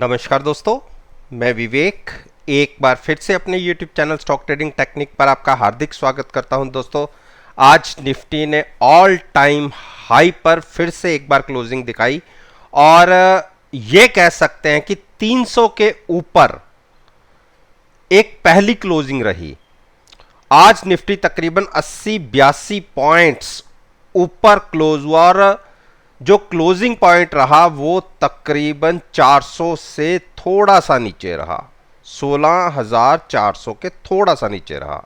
नमस्कार दोस्तों, मैं विवेक एक बार फिर से अपने YouTube channel stock trading technique पर आपका हार्दिक स्वागत करता हूं। दोस्तों, आज निफ्टी ने ऑल टाइम हाई पर फिर से एक बार क्लोजिंग दिखाई और ये कह सकते हैं कि 300 के ऊपर एक पहली क्लोजिंग रही। आज निफ्टी तकरीबन 80-82 पॉइंट्स ऊपर क्लोज हुआ और जो क्लोजिंग पॉइंट रहा वो तकरीबन 400 से थोड़ा सा नीचे रहा, 16,400 के थोड़ा सा नीचे रहा।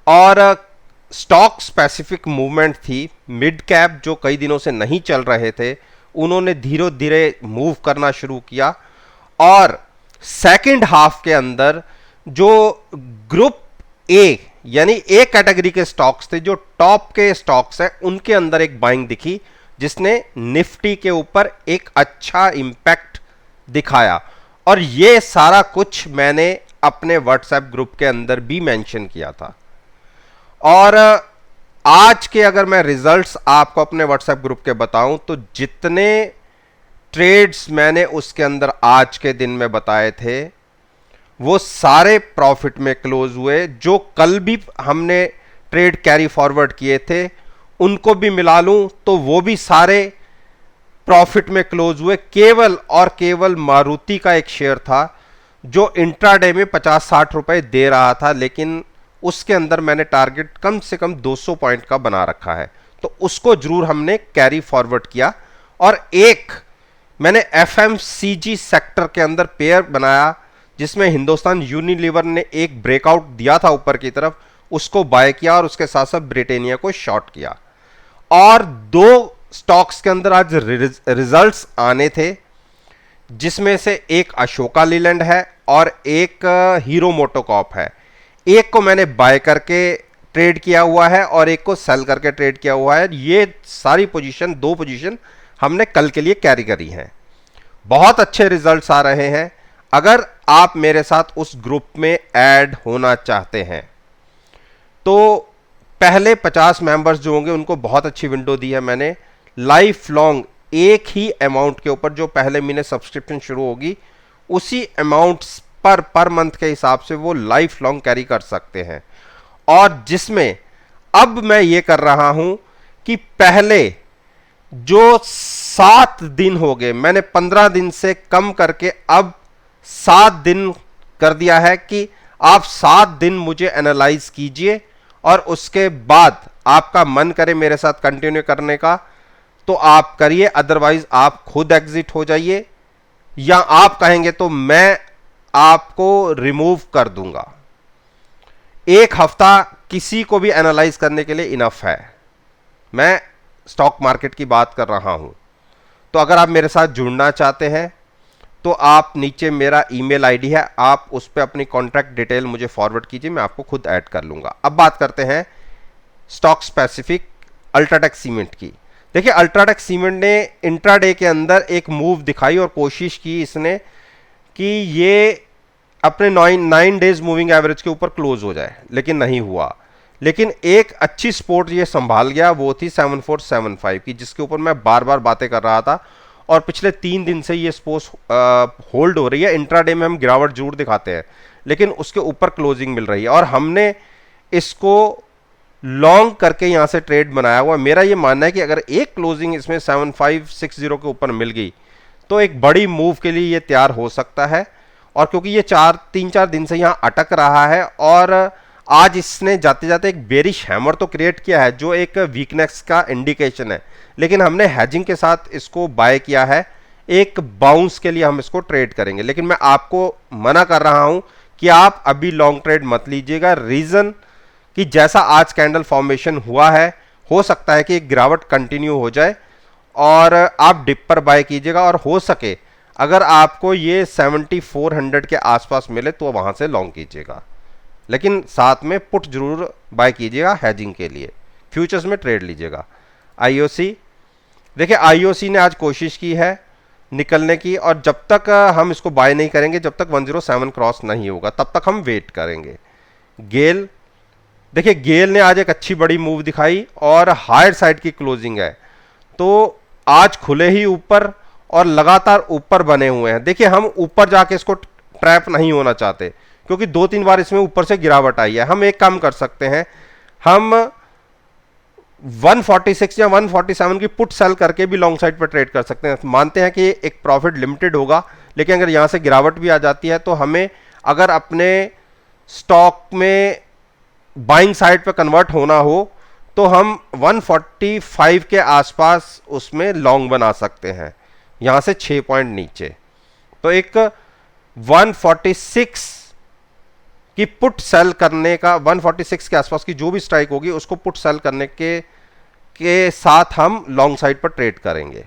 और स्टॉक स्पेसिफिक मूवमेंट थी। मिड कैप जो कई दिनों से नहीं चल रहे थे, उन्होंने धीरे धीरे मूव करना शुरू किया और सेकंड हाफ के अंदर जो ग्रुप ए यानी ए कैटेगरी के स्टॉक्स थे, जो टॉप के स्टॉक्स हैं, उनके अंदर एक बाइंग दिखी जिसने निफ्टी के ऊपर एक अच्छा इंपैक्ट दिखाया। और ये सारा कुछ मैंने अपने व्हाट्सएप ग्रुप के अंदर भी मेंशन किया था। और आज के अगर मैं रिजल्ट्स आपको अपने व्हाट्सएप ग्रुप के बताऊं तो जितने ट्रेड्स मैंने उसके अंदर आज के दिन में बताए थे वो सारे प्रॉफिट में क्लोज हुए। जो कल भी हमने ट्रेड कैरी फॉरवर्ड किए थे उनको भी मिला लूं तो वो भी सारे प्रॉफिट में क्लोज हुए। केवल और केवल मारुति का एक शेयर था जो इंट्राडे में 50-60 रुपए दे रहा था, लेकिन उसके अंदर मैंने टारगेट कम से कम 200 पॉइंट का बना रखा है, तो उसको जरूर हमने कैरी फॉरवर्ड किया। और एक मैंने एफएमसीजी सेक्टर के अंदर पेयर बनाया जिसमें हिंदुस्तान यूनिलीवर ने एक ब्रेकआउट दिया था ऊपर की तरफ, उसको बाय किया और उसके साथ साथ ब्रिटेनिया को शॉर्ट किया। और दो स्टॉक्स के अंदर आज रिजल्ट्स आने थे जिसमें से एक अशोका लीलैंड है और एक हीरो मोटोकॉर्प है। एक को मैंने बाय करके ट्रेड किया हुआ है और एक को सेल करके ट्रेड किया हुआ है। ये सारी पोजीशन, दो पोजीशन हमने कल के लिए कैरी करी हैं। बहुत अच्छे रिजल्ट्स आ रहे हैं। अगर आप मेरे साथ उस ग्रुप में ऐड होना चाहते हैं तो पहले 50 मेंबर्स जो होंगे उनको बहुत अच्छी विंडो दी है मैंने। लाइफ लॉन्ग एक ही अमाउंट के ऊपर जो पहले महीने सब्सक्रिप्शन शुरू होगी उसी अमाउंट पर मंथ के हिसाब से वो लाइफ लॉन्ग कैरी कर सकते हैं। और जिसमें अब मैं ये कर रहा हूं कि पहले जो 7 दिन हो गए, मैंने 15 दिन से कम करके अब 7 दिन कर दिया है कि आप 7 दिन मुझे एनालाइज कीजिए और उसके बाद आपका मन करे मेरे साथ कंटिन्यू करने का तो आप करिए, अदरवाइज आप खुद एग्जिट हो जाइए या आप कहेंगे तो मैं आपको रिमूव कर दूंगा। एक हफ्ता किसी को भी एनालाइज करने के लिए इनफ है। मैं स्टॉक मार्केट की बात कर रहा हूं। तो अगर आप मेरे साथ जुड़ना चाहते हैं तो आप नीचे मेरा ईमेल आईडी है, आप उस पर अपनी कॉन्टैक्ट डिटेल मुझे फॉरवर्ड कीजिए, मैं आपको खुद ऐड कर लूंगा। अब बात करते हैं स्टॉक स्पेसिफिक अल्ट्राटेक सीमेंट की। देखिए, अल्ट्राटेक सीमेंट ने इंट्राडे के अंदर एक मूव दिखाई और कोशिश की इसने कि ये अपने 9 डेज मूविंग एवरेज के ऊपर क्लोज हो जाए, लेकिन नहीं हुआ। लेकिन एक अच्छी सपोर्ट ये संभाल गया, वो थी 7475 की, जिसके ऊपर मैं बार बार बातें कर रहा था और पिछले 3 दिन से ये सपोज होल्ड हो रही है। इंट्राडे में हम गिरावट जरूर दिखाते हैं लेकिन उसके ऊपर क्लोजिंग मिल रही है और हमने इसको लॉन्ग करके यहां से ट्रेड बनाया हुआ। मेरा ये मानना है कि अगर एक क्लोजिंग इसमें 7560 के ऊपर मिल गई तो एक बड़ी मूव के लिए ये तैयार हो सकता है। और क्योंकि ये 3-4 दिन से यहां अटक रहा है और आज इसने जाते जाते एक बेरिश हैमर तो क्रिएट किया है जो एक वीकनेस का इंडिकेशन है, लेकिन हमने हैजिंग के साथ इसको बाय किया है। एक बाउंस के लिए हम इसको ट्रेड करेंगे, लेकिन मैं आपको मना कर रहा हूं कि आप अभी लॉन्ग ट्रेड मत लीजिएगा। रीजन कि जैसा आज कैंडल फॉर्मेशन हुआ है, हो सकता है कि एक गिरावट कंटिन्यू हो जाए और आप डिप पर बाय कीजिएगा। और हो सके अगर आपको ये 7400 के आसपास मिले तो वहां से लॉन्ग कीजिएगा, लेकिन साथ में पुट जरूर बाय कीजिएगा हैजिंग के लिए। फ्यूचर्स में ट्रेड लीजिएगा। आईओसी, देखिए आईओसी ने आज कोशिश की है निकलने की और जब तक हम इसको बाय नहीं करेंगे, जब तक 107 क्रॉस नहीं होगा तब तक हम वेट करेंगे। गेल, देखिए गेल ने आज एक अच्छी बड़ी मूव दिखाई और हायर साइड की क्लोजिंग है, तो आज खुले ही ऊपर और लगातार ऊपर बने हुए हैं। देखिए हम ऊपर जाके इसको ट्रैप नहीं होना चाहते, क्योंकि 2-3 बार इसमें ऊपर से गिरावट आई है। हम एक काम कर सकते हैं, हम 146 या 147 की पुट सेल करके भी लॉन्ग साइड पर ट्रेड कर सकते हैं। मानते हैं कि एक प्रॉफिट लिमिटेड होगा, लेकिन अगर यहां से गिरावट भी आ जाती है तो हमें अगर अपने स्टॉक में बाइंग साइड पर कन्वर्ट होना हो तो हम 145 के आसपास उसमें लॉन्ग बना सकते हैं, यहां से 6 पॉइंट नीचे। तो एक 146 की पुट सेल करने का, 146 के आसपास की जो भी स्ट्राइक होगी उसको पुट सेल करने के साथ हम लॉन्ग साइड पर ट्रेड करेंगे।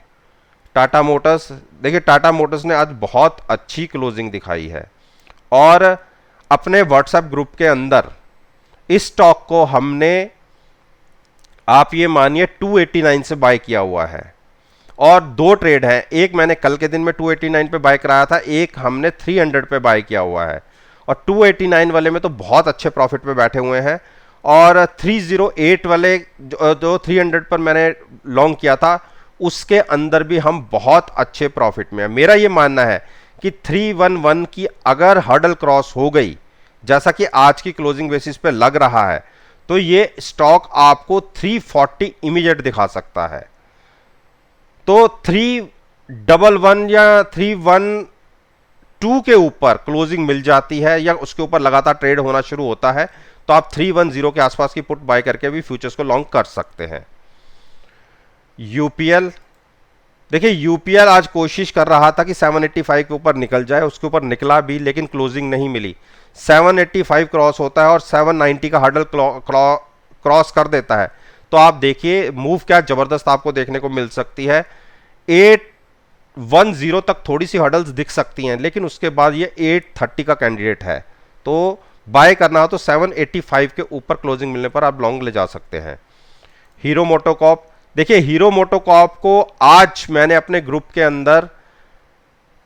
टाटा मोटर्स, देखिए टाटा मोटर्स ने आज बहुत अच्छी क्लोजिंग दिखाई है और अपने व्हाट्सएप ग्रुप के अंदर इस स्टॉक को हमने, आप ये मानिए 289 से बाय किया हुआ है और 2 ट्रेड हैं। एक मैंने कल के दिन में 289 पे बाय कराया था, एक हमने 300 पे बाय किया हुआ है और 289 वाले में तो बहुत अच्छे प्रॉफिट पे बैठे हुए हैं और 308 वाले जो 300 पर मैंने लॉन्ग किया था उसके अंदर भी हम बहुत अच्छे प्रॉफिट में हैं। मेरा ये मानना है कि 311 की अगर हर्डल क्रॉस हो गई, जैसा कि आज की क्लोजिंग बेसिस पे लग रहा है, तो ये स्टॉक आपको 340 इमीडिएट दिखा सकता है। तो 311 या 312 के ऊपर क्लोजिंग मिल जाती है या उसके ऊपर लगातार ट्रेड होना शुरू होता है तो आप 310 के आसपास की पुट बाय करके भी फ्यूचर्स को लॉन्ग कर सकते हैं। यूपीएल, देखिए यूपीएल आज कोशिश कर रहा था कि 785 के ऊपर निकल जाए, उसके ऊपर निकला भी लेकिन क्लोजिंग नहीं मिली। 785 क्रॉस होता है और 790 का हर्डल क्रॉस कर देता है तो आप देखिए मूव क्या जबरदस्त आपको देखने को मिल सकती है। 810 तक थोड़ी सी हर्डल्स दिख सकती हैं, लेकिन उसके बाद ये 830 का कैंडिडेट है, तो बाय करना हो तो 785 के ऊपर क्लोजिंग मिलने पर आप लॉन्ग ले जा सकते हैं। हीरो मोटोकॉर्प, देखिए हीरो मोटोकॉर्प को आज मैंने अपने ग्रुप के अंदर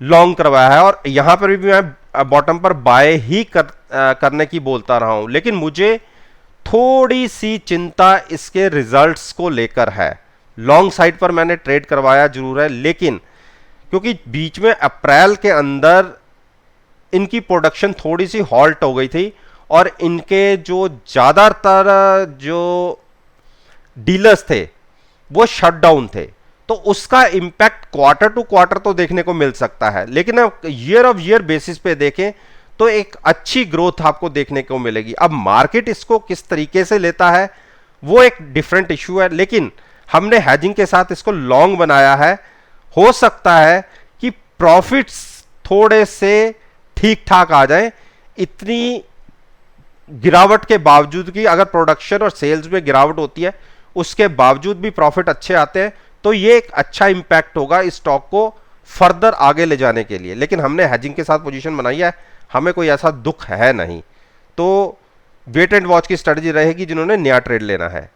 लॉन्ग करवाया है और यहां पर भी मैं बॉटम पर बाय ही करने की बोलता रहा हूं, लेकिन मुझे थोड़ी सी चिंता इसके रिजल्ट्स को लेकर है। लॉन्ग साइड पर मैंने ट्रेड करवाया जरूर है, लेकिन क्योंकि बीच में अप्रैल के अंदर इनकी प्रोडक्शन थोड़ी सी हॉल्ट हो गई थी और इनके जो ज्यादातर जो डीलर्स थे वो शट डाउन थे, तो उसका इंपैक्ट क्वार्टर टू क्वार्टर तो देखने को मिल सकता है, लेकिन अब ईयर ऑफ ईयर बेसिस पे देखें तो एक अच्छी ग्रोथ आपको देखने को मिलेगी। अब मार्केट इसको किस तरीके से लेता है वो एक डिफरेंट इश्यू है, लेकिन हमने हैजिंग के साथ इसको लॉन्ग बनाया है। हो सकता है कि प्रॉफिट्स थोड़े से ठीक ठाक आ जाएं, इतनी गिरावट के बावजूद की अगर प्रोडक्शन और सेल्स में गिरावट होती है उसके बावजूद भी प्रॉफिट अच्छे आते हैं तो ये एक अच्छा इंपैक्ट होगा इस स्टॉक को फर्दर आगे ले जाने के लिए। लेकिन हमने हैजिंग के साथ पोजीशन बनाई है, हमें कोई ऐसा दुख है नहीं, तो वेट एंड वॉच की स्ट्रेटजी रहेगी जिन्होंने नया ट्रेड लेना है।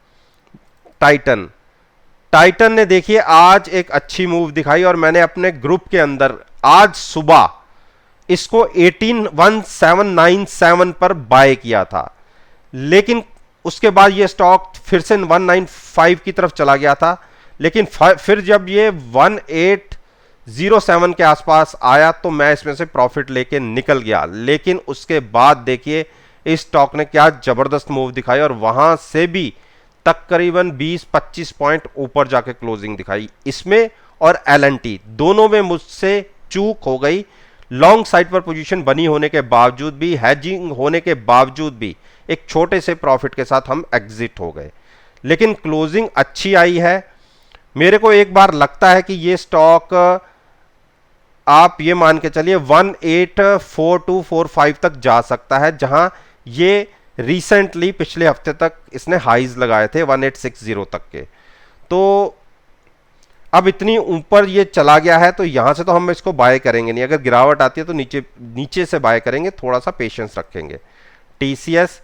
टाइटन, टाइटन ने देखिए आज एक अच्छी मूव दिखाई और मैंने अपने ग्रुप के अंदर आज सुबह इसको 181797 पर बाय किया था, लेकिन उसके बाद ये स्टॉक फिर से 195 की तरफ चला गया था, लेकिन फिर जब ये 1807 के आसपास आया तो मैं इसमें से प्रॉफिट लेके निकल गया। लेकिन उसके बाद देखिए इस स्टॉक ने क्या जबरदस्त मूव दिखाई और वहां से भी तकरीबन 20-25 पॉइंट ऊपर जाके क्लोजिंग दिखाई। इसमें और एलएनटी दोनों में मुझसे चूक हो गई। लॉन्ग साइड पर पोजीशन बनी होने के बावजूद भी, हैजिंग होने के बावजूद भी एक छोटे से प्रॉफिट के साथ हम एग्जिट हो गए, लेकिन क्लोजिंग अच्छी आई है। मेरे को एक बार लगता है कि ये स्टॉक आप ये मान के चलिए 184245 तक जा सकता है, जहां ये रिसेंटली पिछले हफ्ते तक इसने हाईज लगाए थे 1860 तक के। तो अब इतनी ऊपर ये चला गया है तो यहां से तो हम इसको बाय करेंगे नहीं, अगर गिरावट आती है तो नीचे से बाय करेंगे, थोड़ा सा पेशेंस रखेंगे। टीसीएस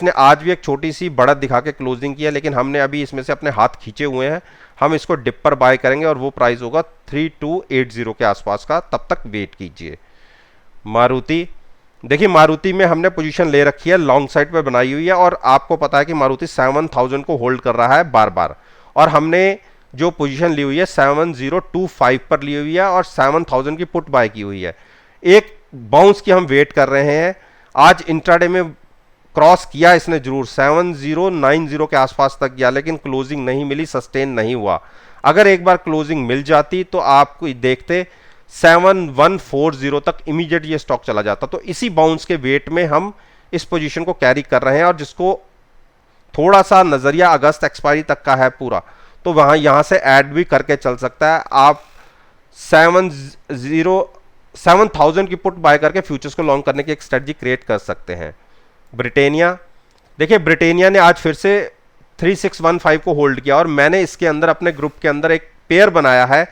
ने आज भी एक छोटी सी बढ़त दिखा के क्लोजिंग किया, लेकिन हमने अभी इसमें से अपने हाथ खींचे हुए हैं, हम इसको डिप पर बाय करेंगे और वो प्राइस होगा 3280 के आसपास का, तब तक वेट कीजिए। मारुति, देखिए मारुति में हमने पोजीशन ले रखी है, लॉन्ग साइड पे बनाई हुई है और आपको पता है कि मारुति 7000 को होल्ड कर रहा है बार बार, और हमने जो पोजीशन ली हुई है 7025 पर ली हुई है और 7000 की पुट बाय की हुई है। एक बाउंस की हम वेट कर रहे हैं। आज इंट्राडे में क्रॉस किया इसने जरूर, 7090 के आसपास तक गया, लेकिन क्लोजिंग नहीं मिली, सस्टेन नहीं हुआ। अगर एक बार क्लोजिंग मिल जाती तो आपको देखते 7140 तक इमीडिएट ये स्टॉक चला जाता। तो इसी बाउंस के वेट में हम इस पोजीशन को कैरी कर रहे हैं, और जिसको थोड़ा सा नजरिया अगस्त एक्सपायरी तक का है पूरा, तो वहां यहां से ऐड भी करके चल सकता है। आप 7000 की पुट बाय करके फ्यूचर्स को लॉन्ग करने की एक स्ट्रेटजी क्रिएट कर सकते हैं। ब्रिटेनिया, देखिए ब्रिटेनिया ने आज फिर से 3615 को होल्ड किया, और मैंने इसके अंदर अपने ग्रुप के अंदर एक पेयर बनाया है,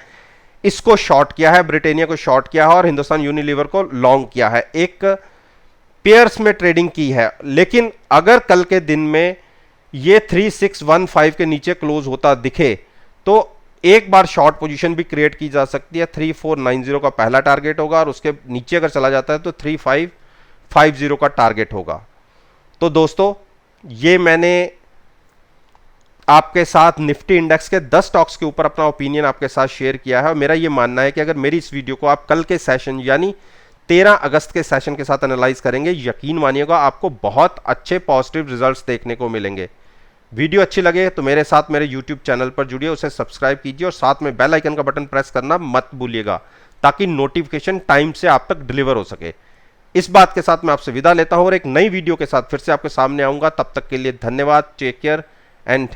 इसको शॉर्ट किया है, ब्रिटेनिया को शॉर्ट किया है और हिंदुस्तान यूनिलीवर को लॉन्ग किया है। एक पेयर्स में ट्रेडिंग की है, लेकिन अगर कल के दिन में ये 3615 के नीचे क्लोज होता दिखे तो एक बार शॉर्ट पोजीशन भी क्रिएट की जा सकती है। 3490 का पहला टारगेट होगा, और उसके नीचे अगर चला जाता है तो 3550 का टारगेट होगा। तो दोस्तों, ये मैंने आपके साथ निफ्टी इंडेक्स के 10 स्टॉक्स के ऊपर अपना ओपिनियन आपके साथ शेयर किया है, और मेरा ये मानना है कि अगर मेरी इस वीडियो को आप कल के सेशन यानी 13 अगस्त के सेशन के साथ एनालाइज करेंगे, यकीन मानिएगा आपको बहुत अच्छे पॉजिटिव रिजल्ट्स देखने को मिलेंगे। वीडियो अच्छी लगे तो मेरे साथ मेरे YouTube चैनल पर जुड़िए, उसे सब्सक्राइब कीजिए और साथ में बेल आइकन का बटन प्रेस करना मत भूलिएगा, ताकि नोटिफिकेशन टाइम से आप तक डिलीवर हो सके। इस बात के साथ मैं आपसे विदा लेता हूं और एक नई वीडियो के साथ फिर से आपके सामने आऊंगा। तब तक के लिए धन्यवाद। Take care and